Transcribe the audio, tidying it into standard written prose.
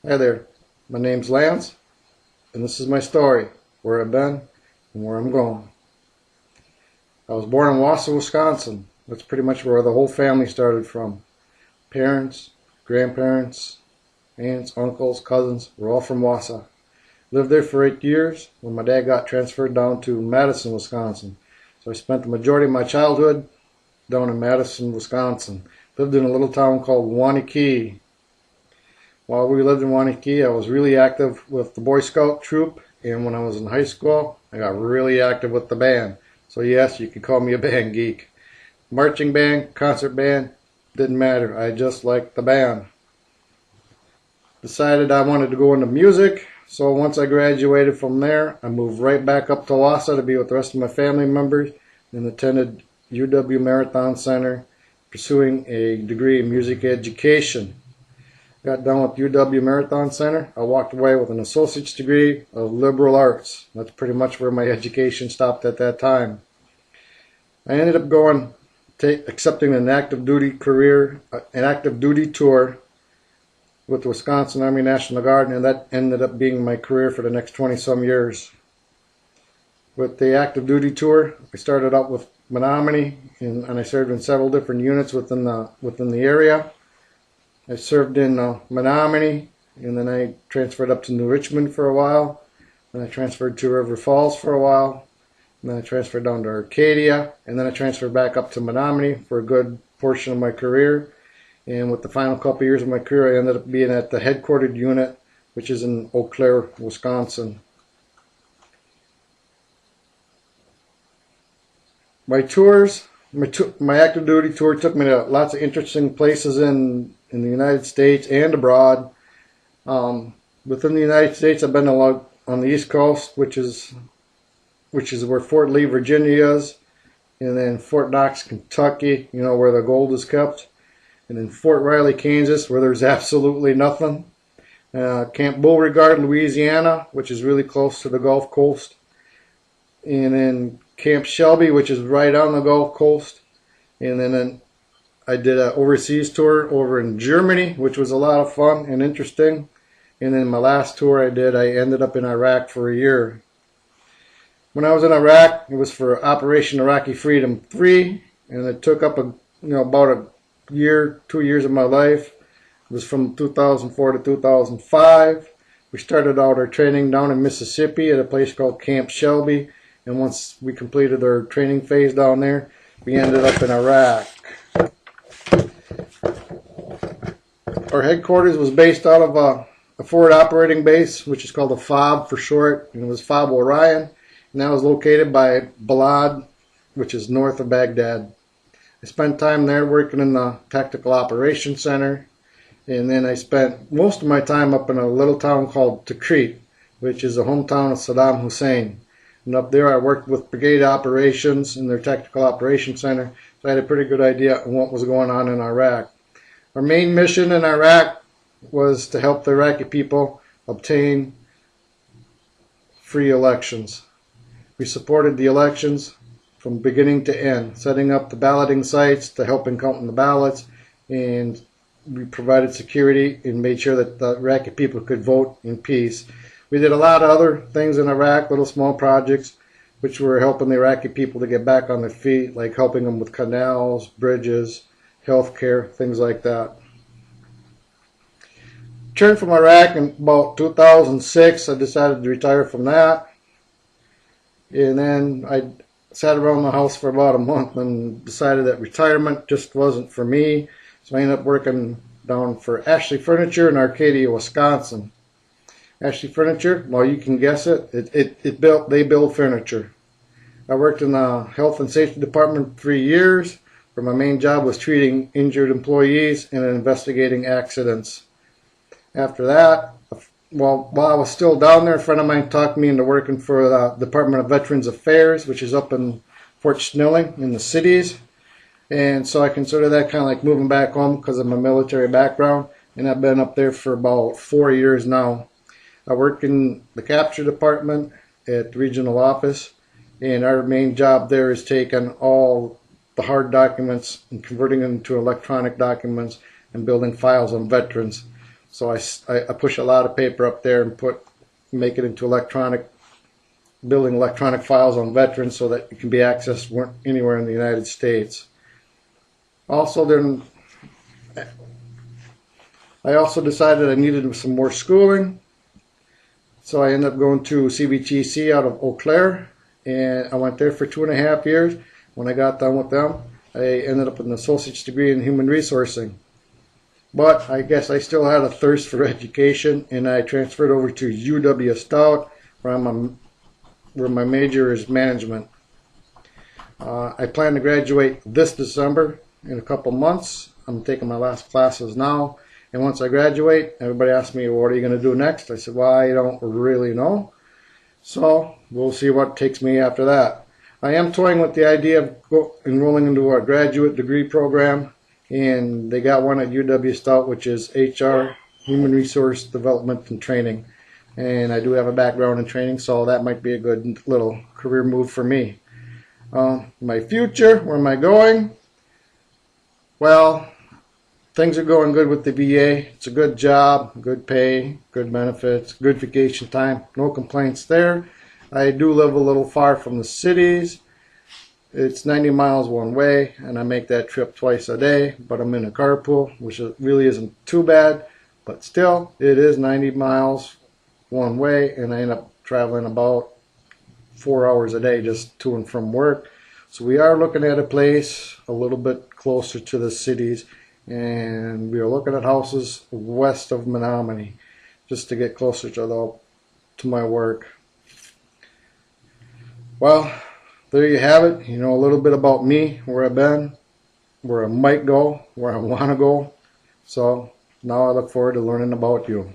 Hi there, my name's Lance, and this is my story, where I've been and where I'm going. I was born in Wausau, Wisconsin. That's pretty much where the whole family started from. Parents, grandparents, aunts, uncles, cousins, we're all from Wausau. Lived there for 8 years when my dad got transferred down to Madison, Wisconsin. So I spent the majority of my childhood down in Madison, Wisconsin. Lived in a little town called Waunakee. While we lived in Waunakee, I was really active with the Boy Scout troop, and when I was in high school, I got really active with the band. So yes, you could call me a band geek. Marching band, concert band, didn't matter. I just liked the band. Decided I wanted to go into music, so once I graduated from there, I moved right back up to Wausau to be with the rest of my family members and attended UW Marathon Center, pursuing a degree in music education. Got done with UW Marathon Center. I walked away with an associate's degree of liberal arts. That's pretty much where my education stopped at that time. I ended up accepting an active duty tour with the Wisconsin Army National Guard, and that ended up being my career for the next 20-some years. With the active duty tour, I started out with Menominee, and I served in several different units within the area. I served in Menominee, and then I transferred up to New Richmond for a while. Then I transferred to River Falls for a while. And then I transferred down to Arcadia, and then I transferred back up to Menominee for a good portion of my career. And with the final couple years of my career, I ended up being at the headquartered unit, which is in Eau Claire, Wisconsin. My tours, my active duty tour took me to lots of interesting places in the United States and abroad. Within the United States, I've been a lot on the East Coast, which is where Fort Lee, Virginia is, and then Fort Knox, Kentucky, where the gold is kept, and then Fort Riley, Kansas, where there's absolutely nothing. Camp Beauregard, Louisiana, which is really close to the Gulf Coast, and then Camp Shelby, which is right on the Gulf Coast, and then I did an overseas tour over in Germany, which was a lot of fun and interesting. And then my last tour I ended up in Iraq for a year. When I was in Iraq, it was for Operation Iraqi Freedom 3, and it took up about a year, 2 years of my life. It was from 2004 to 2005. We started out our training down in Mississippi at a place called Camp Shelby, and once we completed our training phase down there, we ended up in Iraq. Our headquarters was based out of a forward operating base, which is called a FOB for short, and it was FOB Orion, and that was located by Balad, which is north of Baghdad. I spent time there working in the Tactical Operations Center, and then I spent most of my time up in a little town called Tikrit, which is the hometown of Saddam Hussein. And up there I worked with brigade operations in their Tactical Operations Center, so I had a pretty good idea of what was going on in Iraq. Our main mission in Iraq was to help the Iraqi people obtain free elections. We supported the elections from beginning to end, setting up the balloting sites to helping counting the ballots, and we provided security and made sure that the Iraqi people could vote in peace. We did a lot of other things in Iraq, little small projects, which were helping the Iraqi people to get back on their feet, like helping them with canals, bridges, healthcare, things like that. Returned from Iraq in about 2006. I decided to retire from that, and then I sat around the house for about a month and decided that retirement just wasn't for me. So I ended up working down for Ashley Furniture in Arcadia, Wisconsin. Ashley Furniture, well, you can guess it. They build furniture. I worked in the health and safety department for 3 years, where my main job was treating injured employees and investigating accidents. After that, while I was still down there, a friend of mine talked me into working for the Department of Veterans Affairs, which is up in Fort Snelling in the cities. And so I consider that kind of like moving back home because of my military background, and I've been up there for about 4 years now. I work in the capture department at the regional office, and our main job there is taking all the hard documents and converting them to electronic documents and building files on veterans. So I push a lot of paper up there and make it into building electronic files on veterans so that it can be accessed anywhere in the United States. Also, then I also decided I needed some more schooling, so I ended up going to CBTC out of Eau Claire, and I went there for 2.5 years. When I got done with them, I ended up with an associate's degree in human resourcing. But I guess I still had a thirst for education, and I transferred over to UW Stout, where my major is management. I plan to graduate this December in a couple months. I'm taking my last classes now. And once I graduate, everybody asks me, what are you going to do next? I said, well, I don't really know. So we'll see what takes me after that. I am toying with the idea of enrolling into a graduate degree program. And they got one at UW Stout, which is HR, Human Resource Development and Training. And I do have a background in training, so that might be a good little career move for me. My future, where am I going? Well, things are going good with the VA. It's a good job, good pay, good benefits, good vacation time. No complaints there. I do live a little far from the cities. It's 90 miles one way, and I make that trip twice a day, but I'm in a carpool, which really isn't too bad. But still, it is 90 miles one way, and I end up traveling about 4 hours a day just to and from work. So we are looking at a place a little bit closer to the cities, and we are looking at houses west of Menominee just to get closer to my work. Well, there you have it. You know a little bit about me, where I've been, where I might go, where I want to go. So now I look forward to learning about you.